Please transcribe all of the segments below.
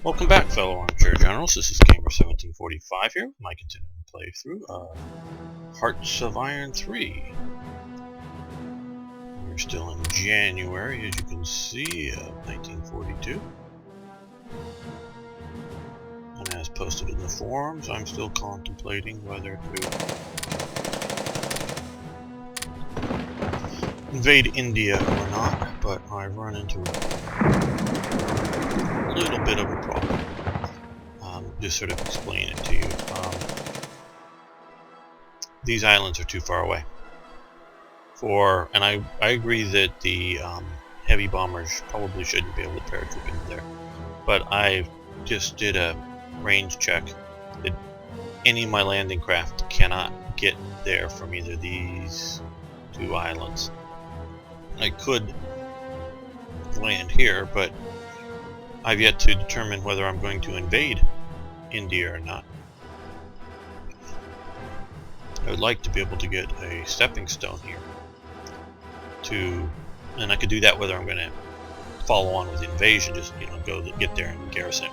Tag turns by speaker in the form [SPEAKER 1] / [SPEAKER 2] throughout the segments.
[SPEAKER 1] Welcome back, fellow armchair generals. This is Gamer1745 here with my continuing playthrough of Hearts of Iron 3. We're still in January, as you can see, of 1942. And as posted in the forums, I'm still contemplating whether to invade India or not, but I've run into a little bit of a problem. Just sort of explain it to you. These islands are too far away. And I agree that the heavy bombers probably shouldn't be able to paratroop into there. But I just did a range check that any of my landing craft cannot get there from either of these two islands. I could land here, but I've yet to determine whether I'm going to invade India or not. I would like to be able to get a stepping stone here and I could do that whether I'm going to follow on with the invasion, just get there and garrison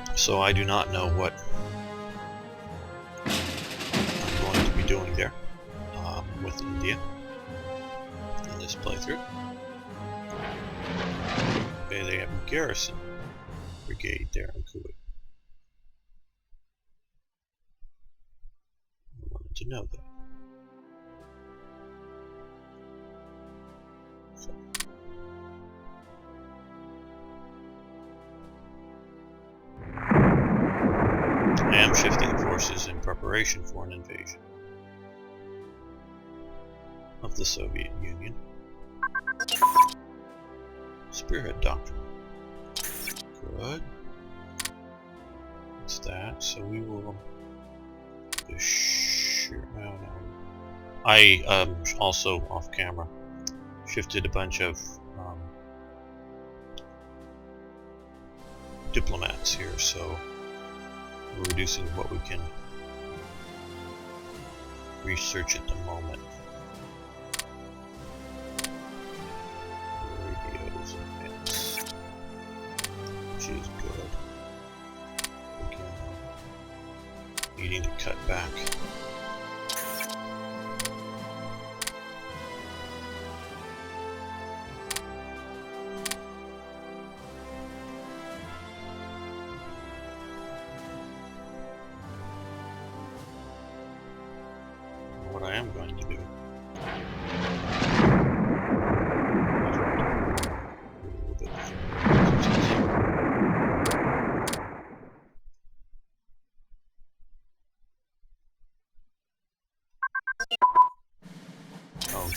[SPEAKER 1] it. So I do not know what I'm going to be doing there with India in this playthrough. Okay, they have a garrison brigade there in Kuwait. I wanted to know that. So. I am shifting forces in preparation for an invasion of the Soviet Union. Spearhead Doctrine. Good. That's that. So we will. Sure. No. I also off camera shifted a bunch of diplomats here, so we're reducing what we can research at the moment. Radios and hits, which is good. Again, needing to cut back. What I am going to do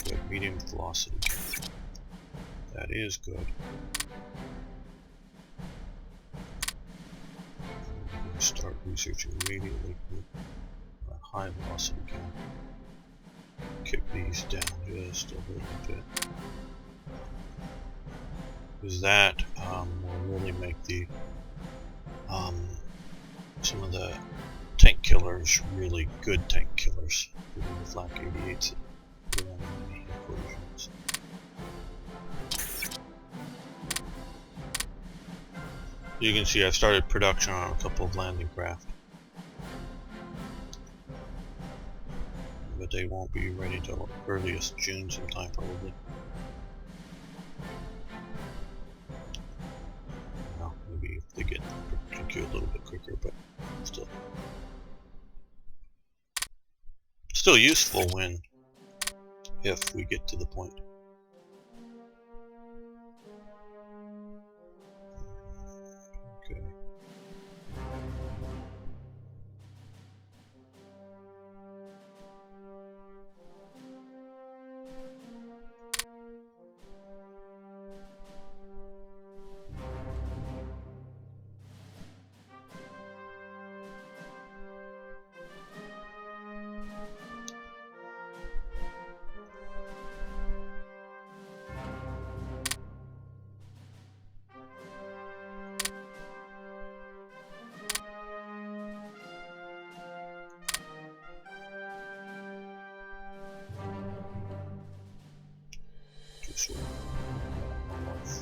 [SPEAKER 1] good. Medium velocity. That is good. I'm going to start researching immediately with a high velocity gun. Kick these down just a little bit, because that will really make the some of the tank killers really good tank killers, including the flak 88s that run many incursions. You can see I've started production on a couple of landing craft, but they won't be ready till earliest June sometime probably. Well, maybe if they get queue a little bit quicker, but still useful if we get to the point. Okay.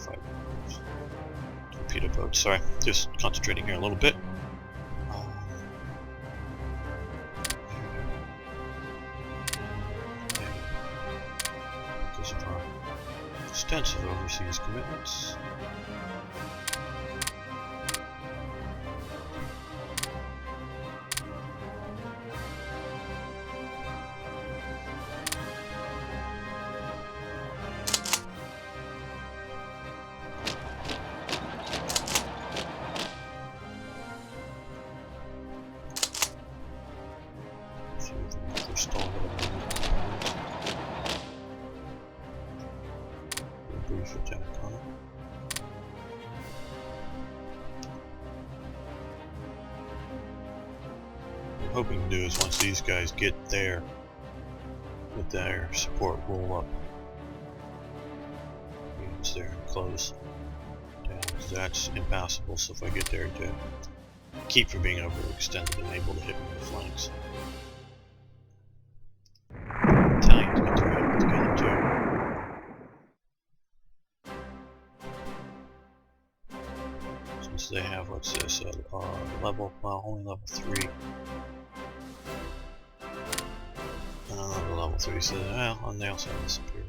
[SPEAKER 1] fight torpedo boats. Sorry, just concentrating here a little bit. Because of our extensive overseas commitments. Hoping to do is once these guys get there, with their support roll up units there and close down, because that's impassable. So if I get there to keep from being overextended and able to hit me in the flanks. Italians get their act together too. Since they have, what's this, level, well, only level 3. Level 3, so well, and they also have the superior.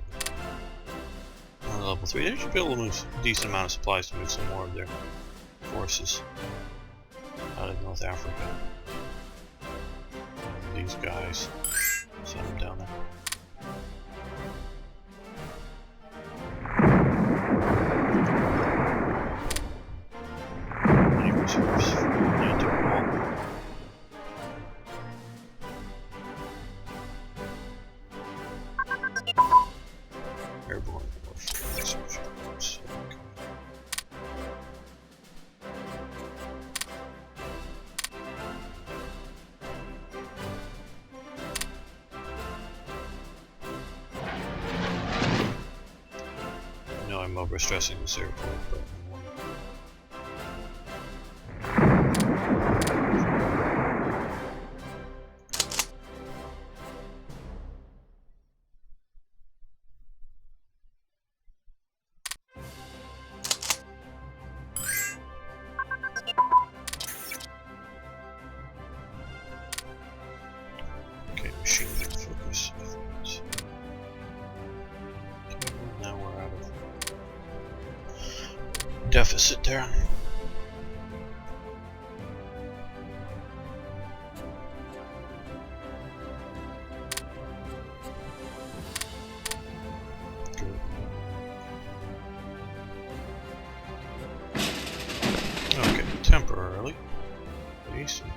[SPEAKER 1] Level 3, they should be able to move a decent amount of supplies to move some more of their forces out of North Africa. These guys, send them down there. Any reserves for Atlantic Wall? Airborne warfare research. I know I'm overstressing this airport, but machine gun focus. Okay, now we're out of deficit there. Good. Okay, temporarily. Decent.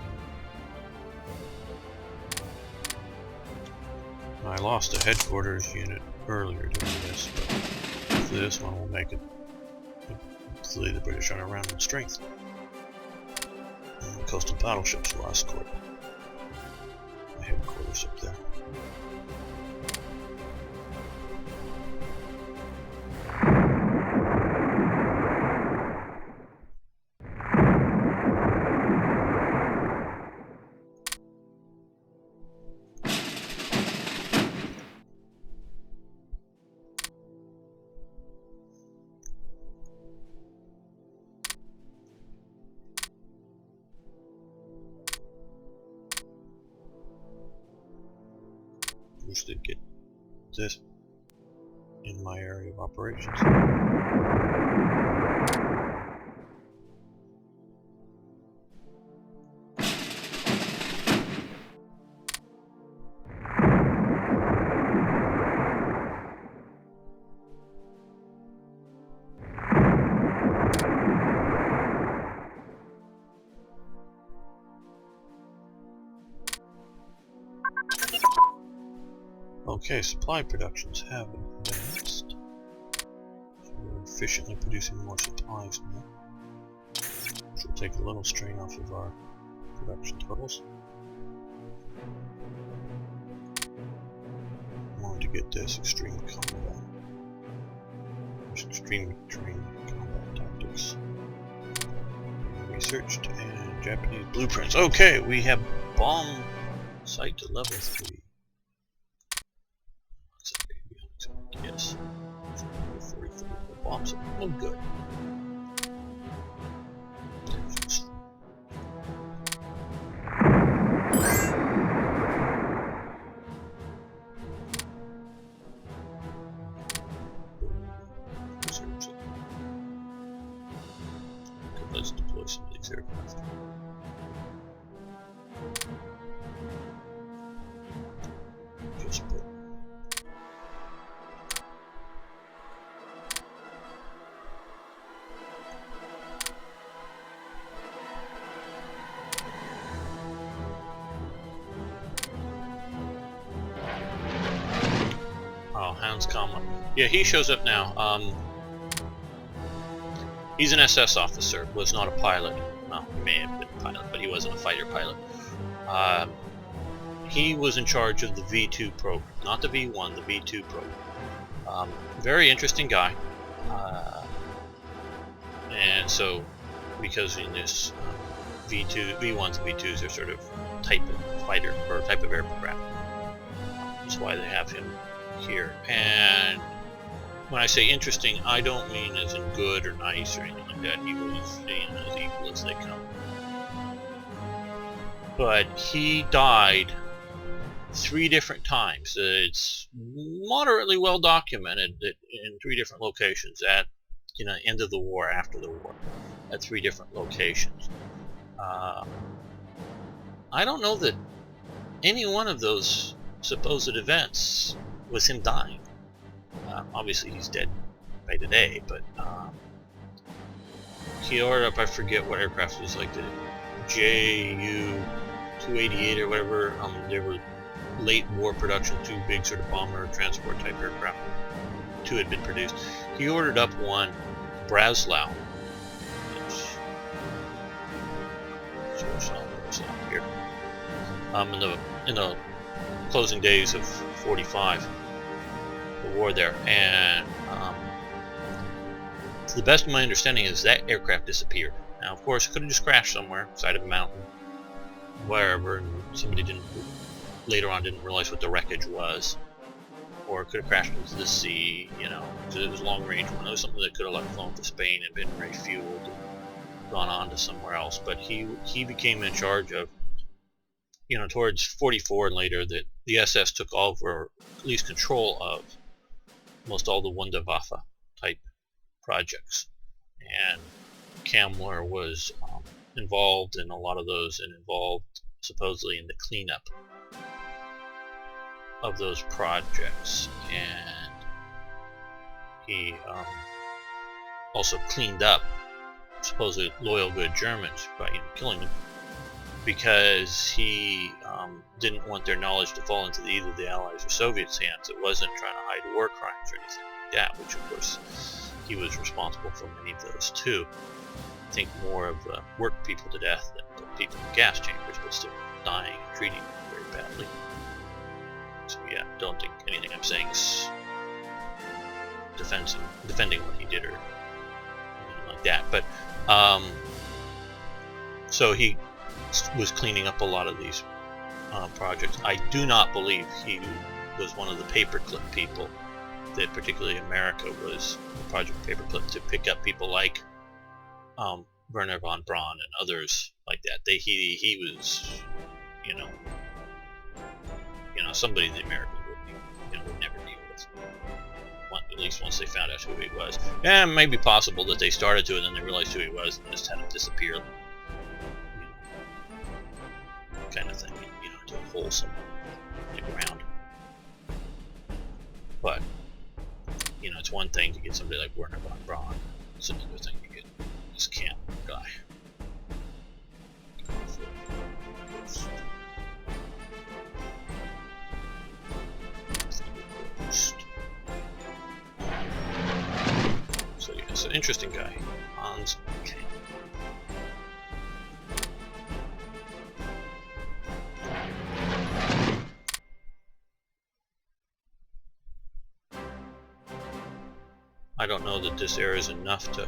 [SPEAKER 1] I lost a headquarters unit earlier doing this, but hopefully this one will make it. Hopefully the British aren't around in strength. And the coastal battleships will escort my headquarters up there. Wish they'd get this in my area of operations. Okay, supply productions have advanced. So we're efficiently producing more supplies now. Which will take a little strain off of our production totals. I wanted to get this extreme combat. Extreme terrain combat tactics. Researched and Japanese blueprints. Okay, we have bomb site to level 3. Yes. 45. The bombs are no good. Let's deploy some of these aircraft. Just put Hound's Comma. Yeah, he shows up now. He's an SS officer, was not a pilot. Well, he may have been a pilot, but he wasn't a fighter pilot. He was in charge of the V2 program, not the V1, the V2 program. Very interesting guy. And so, because in this V1s and V2s are sort of type of fighter, or type of aircraft. That's why they have him here. And when I say interesting, I don't mean as in good or nice or anything like that. He was as evil as they come. But he died 3 different times. It's moderately well documented that in 3 different locations at end of the war, after the war, at 3 different locations. I don't know that any one of those supposed events was him dying. Obviously he's dead by today, but he ordered up, I forget what aircraft it was, like the Ju-288 or whatever. There were late war production, 2 big sort of bomber transport type aircraft. 2 had been produced. He ordered up one, Breslau. Here. In the closing days of 45. The war there, and to the best of my understanding is that aircraft disappeared. Now of course it could have just crashed somewhere, side of a mountain, wherever, and somebody later on didn't realize what the wreckage was, or it could have crashed into the sea, because it was a long range one. It was something that could have flown to Spain and been refueled and gone on to somewhere else. But he became in charge of, towards 44 and later, that the SS took over, at least control of, most all the Wunderwaffe type projects, and Kammler was involved in a lot of those, and involved supposedly in the cleanup of those projects. And he also cleaned up supposedly loyal good Germans by killing them, because he didn't want their knowledge to fall into either the Allies or Soviets' hands. It wasn't trying to hide war crimes or anything like that, which of course he was responsible for many of those too. I think more of worked people to death than the people in gas chambers, but still dying and treating them very badly. So yeah, don't think anything I'm saying is defending what he did or anything like that. But so he was cleaning up a lot of these projects. I do not believe he was one of the paperclip people, that particularly America was Project Paperclip, to pick up people like Werner von Braun and others like that. He was, somebody the Americans would never deal with. At least once they found out who he was. And it may be possible that they started to, and then they realized who he was, and just had him disappear. Kind of thing, to a hole somewhere in the ground. But, it's one thing to get somebody like Werner von Braun. It's another thing to get this Kammler guy. So yeah, it's an interesting guy. Hans Kammler. I don't know that this era is enough to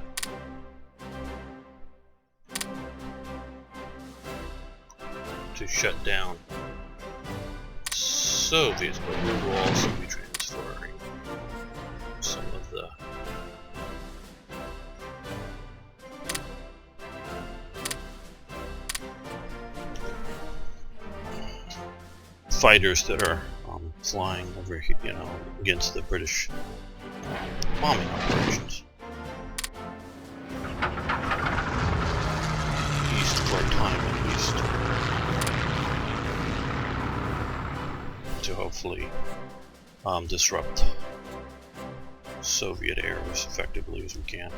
[SPEAKER 1] shut down Soviets, but we will also be transferring some of the fighters that are flying over, you know, against the British bombing operations. East for a time at least. To hopefully disrupt Soviet air as effectively as we can.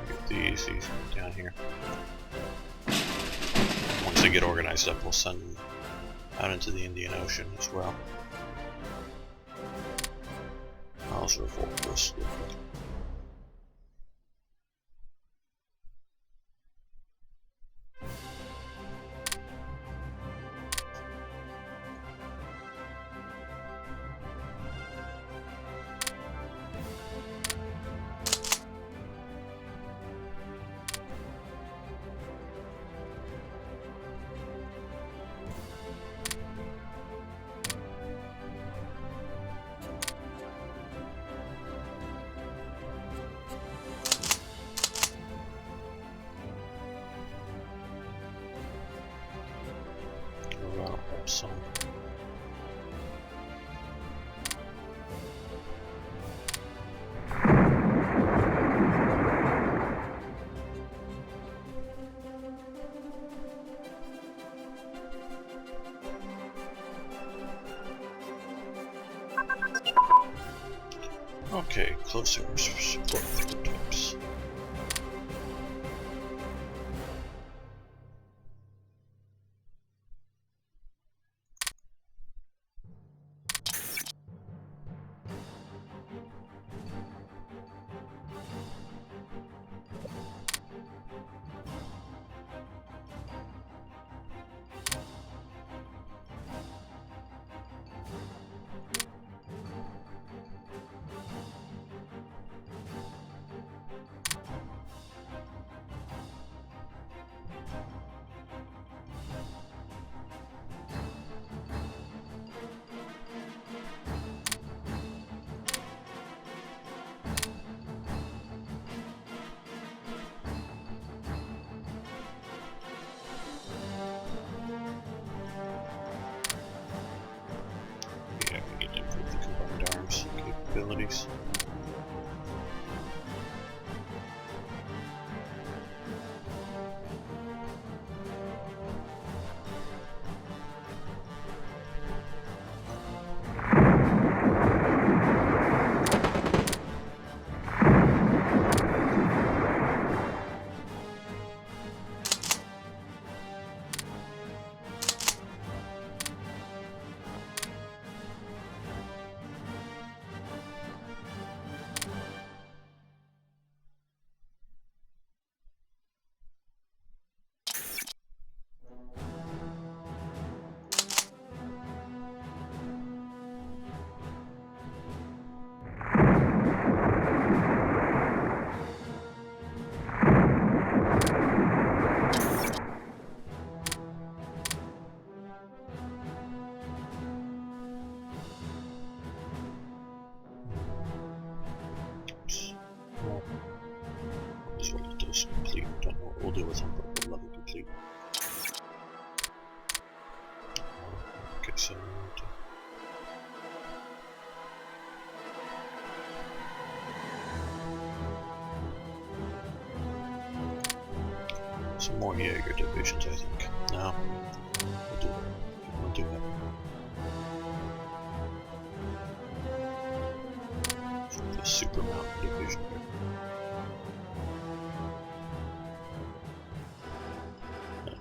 [SPEAKER 1] Get these down here. Once they get organized up, we'll send them out into the Indian Ocean as well. I'll revolt this real quick. Some. Okay, closer support prototypes. Capabilities. Complete. Don't know what we'll do with them, but we'll let it complete. Okay, so some more Jaeger divisions, I think. No, we'll do it. We'll do it. The Super Mountain division here.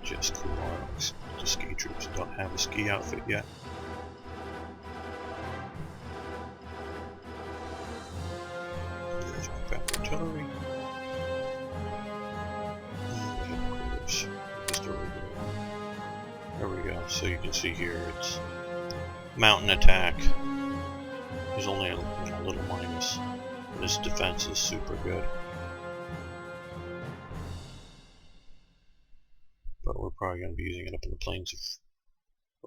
[SPEAKER 1] Just cool arms. The ski troops don't have a ski outfit yet. There's my fast artillery. And the headquarters. Just over there. There we go. So you can see here it's mountain attack. There's only a little minus. This defense is super good. But we're probably going to be using it up in the plains of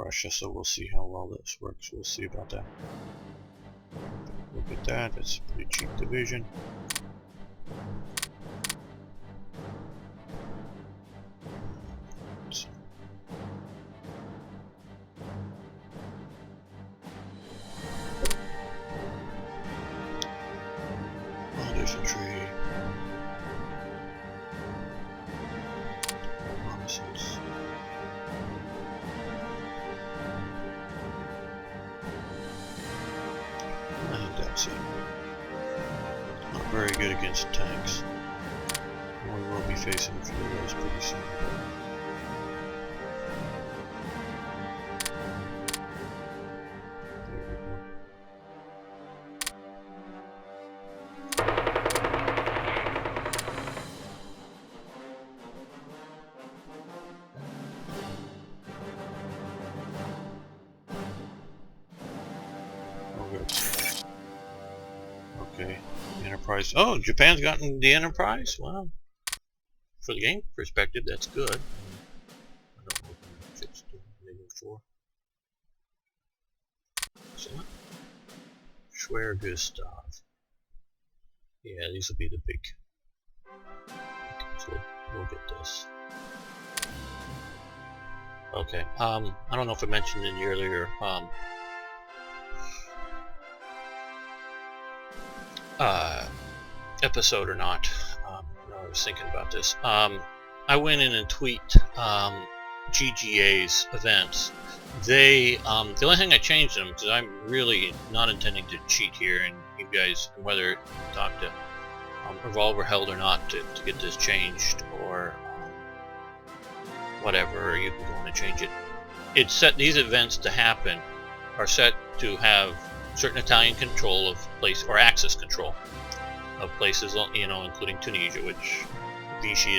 [SPEAKER 1] Russia, so we'll see how well this works. We'll see about that. Look at that, that's a pretty cheap division. very good against tanks. And we will be facing a few of those pretty soon. Okay, Enterprise. Oh, Japan's gotten the Enterprise? Wow. For the game perspective, that's good. I don't know if it's -4. Excellent. Schwer Gustav. Yeah, these will be the big. So we'll get this. Okay. I don't know if I mentioned in the earlier episode or not. I was thinking about this. I went in and tweaked GGA's events. They the only thing I changed them, because I'm really not intending to cheat here, and you guys, whether talk to Revolver Held or not to get this changed, or whatever, you can go in and change it. It's set, these events to happen are set to have certain Italian control of place, or access control of places, you know, including Tunisia, which Vichy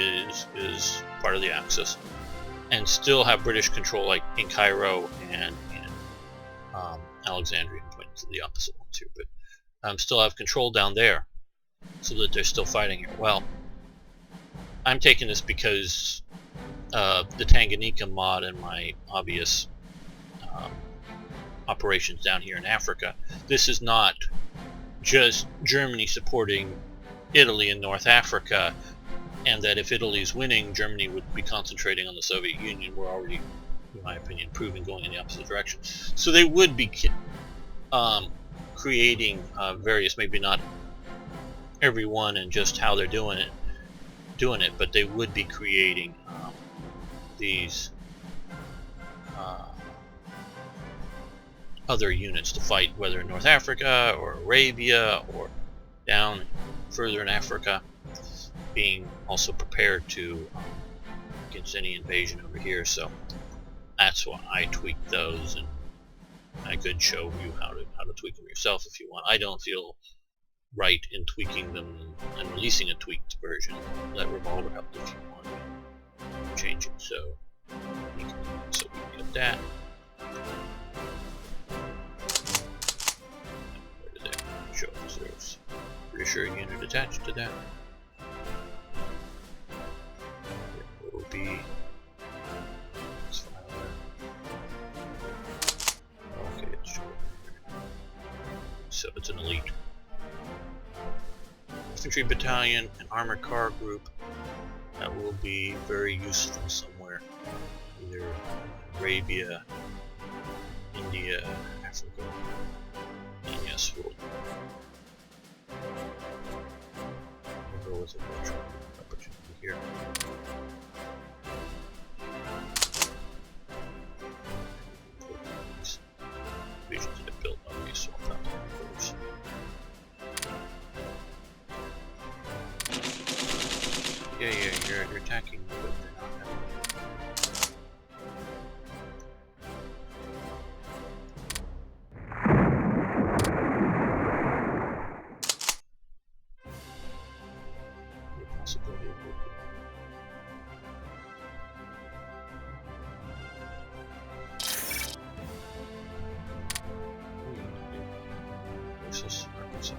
[SPEAKER 1] is part of the Axis, and still have British control, like in Cairo and in Alexandria. I'm pointing to the opposite ones here, but still have control down there, so that they're still fighting here. Well, I'm taking this because the Tanganyika mod and my obvious operations down here in Africa. This is not just Germany supporting Italy in North Africa, and that if Italy's winning, Germany would be concentrating on the Soviet Union. We're already, in my opinion, proving going in the opposite direction. So they would be creating various, maybe not everyone and just how they're doing it, but they would be creating these other units to fight, whether in North Africa or Arabia or down further in Africa, being also prepared to against any invasion over here. So that's why I tweaked those, and I could show you how to tweak them yourself if you want. I don't feel right in tweaking them and releasing a tweaked version. Let Revolver help if you want to change it. So we can get that. Where did that show us? There's British unit attached to that. It will be. Okay, it's showing here. So it's an elite infantry battalion, an armored car group that will be very useful somewhere, either Arabia, India, Africa, and yes, we'll go with a virtual opportunity here. These divisions that I built on these swap out numbers. Yeah, you're attacking, but they're not having. Possibility of this is Arkansas.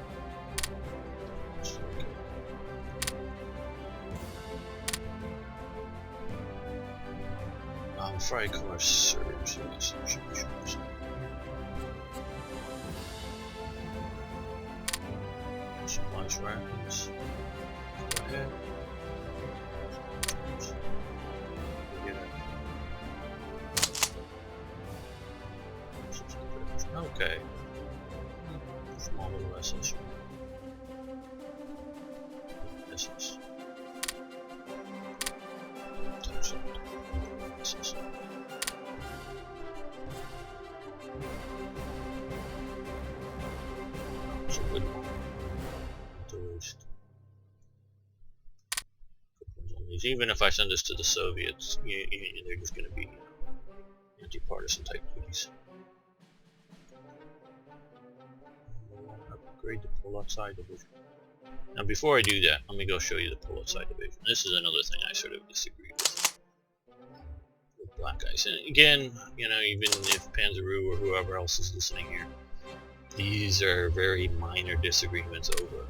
[SPEAKER 1] Freikorps surge, yes, it should be showing. Supplies rapids. Go ahead. Get it. Okay. Small little SS. SS. SS. So good. The roost. Because even if I send this to the Soviets, they're just going to be anti-partisan type duties. Upgrade the pull-outside division. Now before I do that, let me go show you the pull-outside division. This is another thing I sort of disagree with BlackICE. And again, even if Panzeroo or whoever else is listening here, these are very minor disagreements over,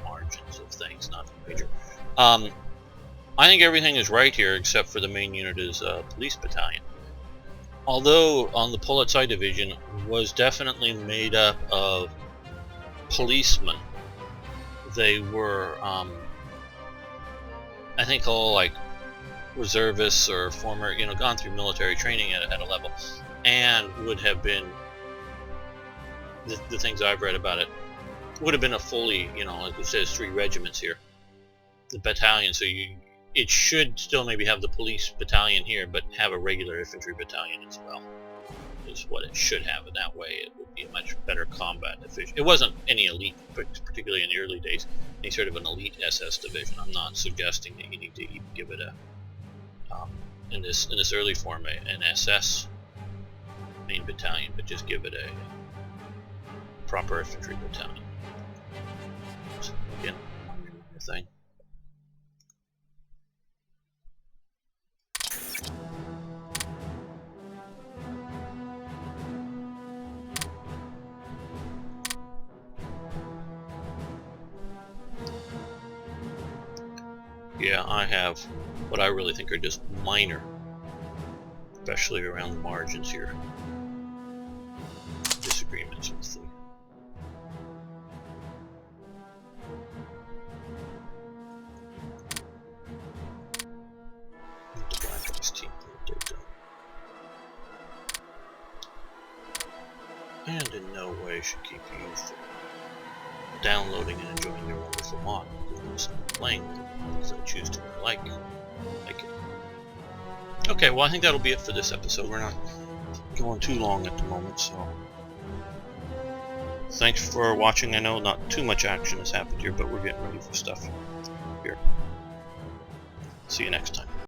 [SPEAKER 1] margins of things, not major. I think everything is right here except for the main unit is police battalion. Although on the pull-outside division was definitely made up of policemen. They were, I think, all like reservists or former, gone through military training at a level, and would have been the things I've read about it would have been a fully, like it says, 3 regiments here, the battalion. So it should still maybe have the police battalion here, but have a regular infantry battalion as well. Is what it should have. In that way, it would be a much better combat efficient. It wasn't any elite, particularly in the early days, any sort of an elite SS division. I'm not suggesting that you need to even give it a in this early form an SS main battalion, but just give it a proper infantry battalion. So again, minor thing. Yeah, I have what I really think are just minor, especially around the margins here, disagreements with the BlackICE team that they've done. And in no way should keep you from downloading and enjoying your wonderful mod. Because I'm playing with it because I choose to like it. Okay, well I think that'll be it for this episode. We're not going too long at the moment, so thanks for watching. I know not too much action has happened here, but we're getting ready for stuff here. See you next time.